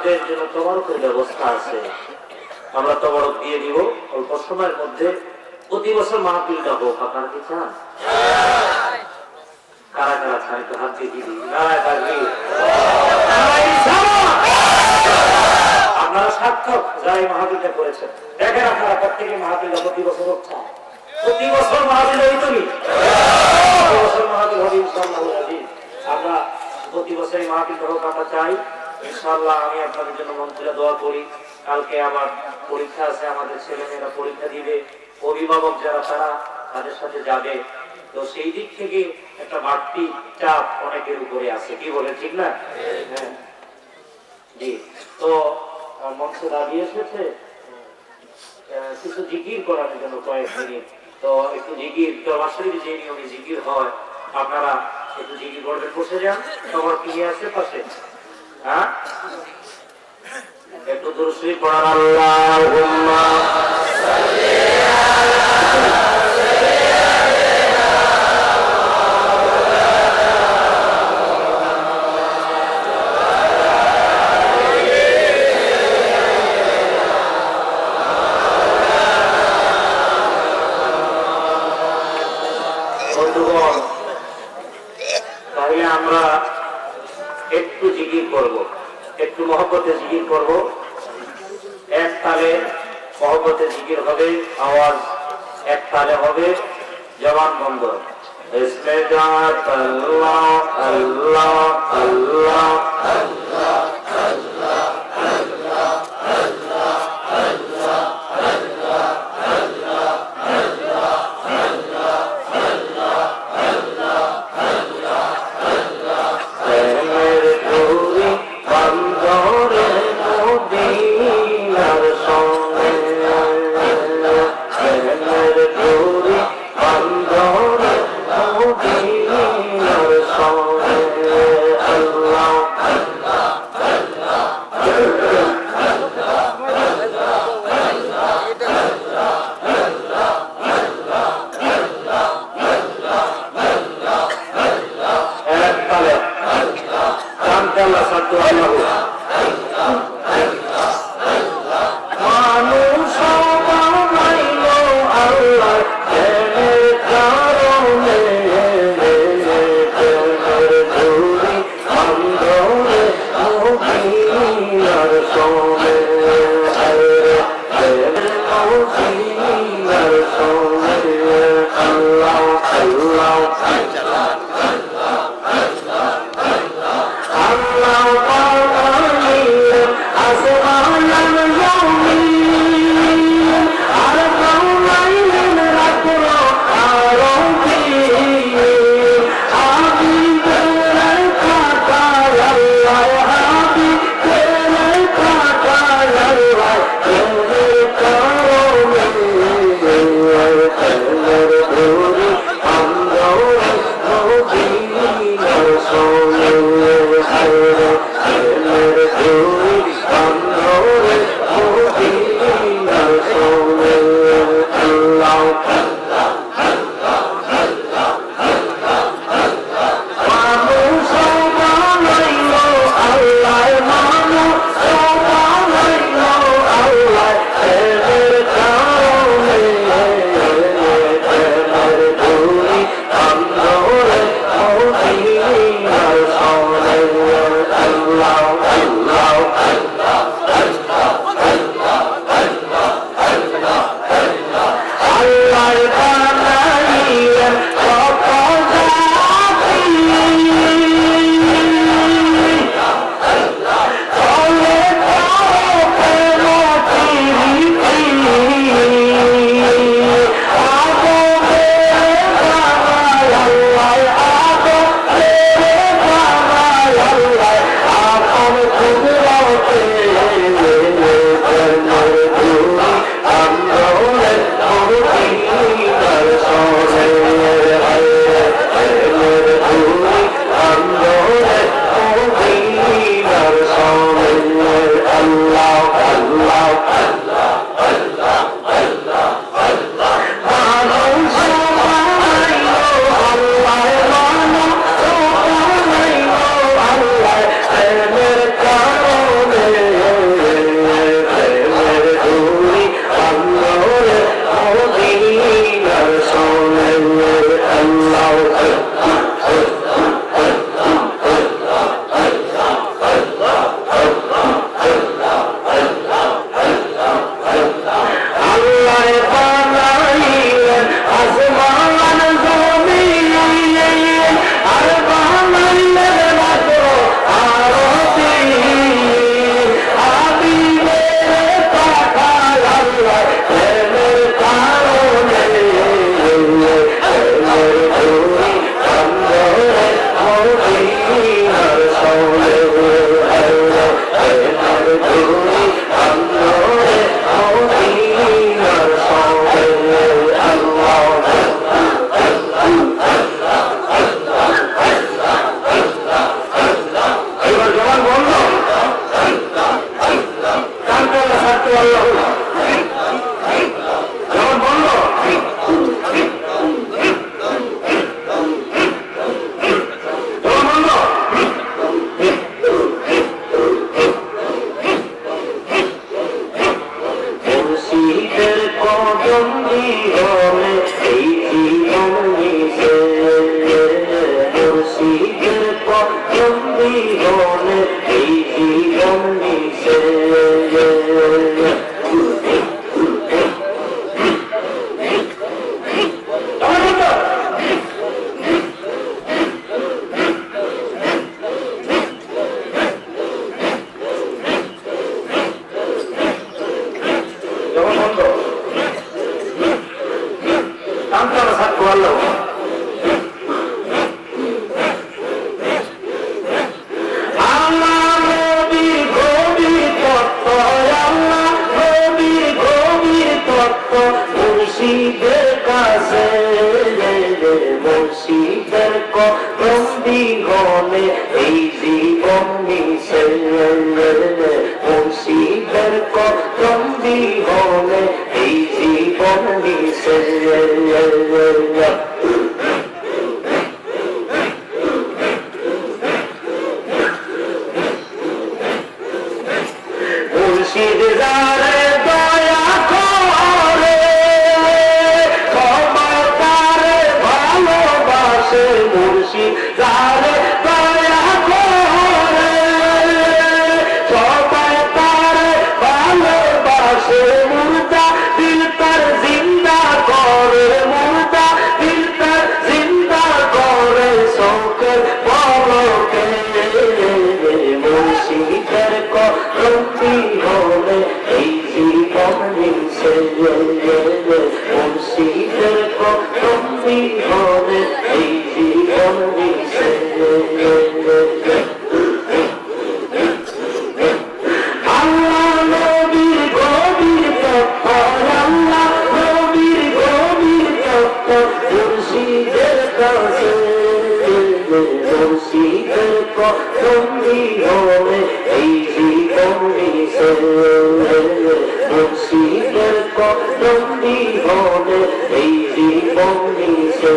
আমাদের জন্য তবারকের ব্যবস্থা আছে, আমরা তবারক দিয়ে দিব অল্প সময়ের মধ্যে। প্রতি বছর মাহফিলটা হোক, আপনারা কি চান? কারা কারা চান একটু হাত দিয়ে দিবি। আপনারা সার্থক যারা এই মাহফিলটা করেছেন। দেখেন আপনারা প্রত্যেকে মাহফিলটা প্রতি বছর হোক, প্রতি বছর মাহফিল হই তুমি, প্রতি বছর মাহফিল হবে ইনশাআল্লাহ। আমরা প্রতি বছর এই মাহফিলটা হোক আমরা চাই ইনশাআল্লাহ। আমি আপনাদের জন্য মন খুলে দোয়া করি। কালকে আবার পরীক্ষা আছে, আমাদের ছেলেমেয়েরা পরীক্ষা দিবে, অভিভাবক যারা তারা তাদের সাথে যাবে। তো সেই দিক থেকে একটা বাড়তি চাপ অনেকের উপরে আছে, কি বলে ঠিক না? হ্যাঁ জি। তো মঞ্চে দাঁড়িয়ে এসেছে কিছু জিকির করার জন্য কয়েক মিনিট। তো একটু জিকির আসলে যে নিয়মে জিকির হয় আপনারা একটু জিকির করবেন, বসে যান। সবার কি আছে পাশে? হ্যাঁ, একটু দরুদ শরীফ পড়ার। আল্লাহুম্মা সাল্লি তাহলে আমরা একটু জিকির করব, একটু মহব্বতে জিকির করব। এক তালে মহব্বতে জিকির হবে, আওয়াজ এক তালে হবে, জবান বন্ধ। ইসমে জাত আল্লাহ আল্লাহ আল্লাহ আল্লাহ আল্লাহ আল্লাহ আল্লাহ আল্লাহ আল্লাহ আল্লাহ আল্লাহ আল্লাহ আল্লাহ আল্লাহ আল্লাহ আল্লাহ প্রেমের ডোরি বন্ধরে মদিনার সঙ্গে, প্রেমের ডোরি বন্ধরে মদিনার সঙ্গে। আল্লাহ আল্লাহ আল্লাহ মানুষ বানাইল আল্লাহ প্রেমের কারণে, প্রেমের ডোরি বন্ধরে মদিনার সঙ্গে, প্রেমের মদিনার সঙ্গে। আল্লাহ আল্লাহ আল্লাহ বানাইলেন আসমান জমিন, আর বানাইলেন রাত্র আর দিন। হাবিবের খাতায় আল্লাহ, হাবিবের খাতায় আল্লাহ প্রেমের কারণে, কদম বিহনে এই জীবন মিশে মুর্শিদের কদম বিহনে এই জীবন মিশে মুর্শিদের কাছে মুর্শিদের কদম বিহনে এই জীবন মিশে মুর্শিদের কদম বিহনে এই জীবন মিশে মুর্শিদ যারে দয়া করে ক্ষমা তারে ভালোবাসে মুর্শিদ যারে দয়া করে সবাই তারে ভালোবাসে মুর্দা দিল তার জিন্দা করে মুর্দা দিল তার জিন্দা করে শোকের পলকে মুর্শিদের কদম বিহনে এই জীবন মিশে মুর্শিদের কদম বিহনে এই জীবন মিশে আল্লাহ নবীর গভীর তত্ত্ব আল্লাহ নবীর গভীর তত্ত্ব মুর্শিদের কাছে মুর্শিদের কদম বিহনে এই জীবন মিশে মুর্শিদের কদম বিহনে এই জীবন মিশে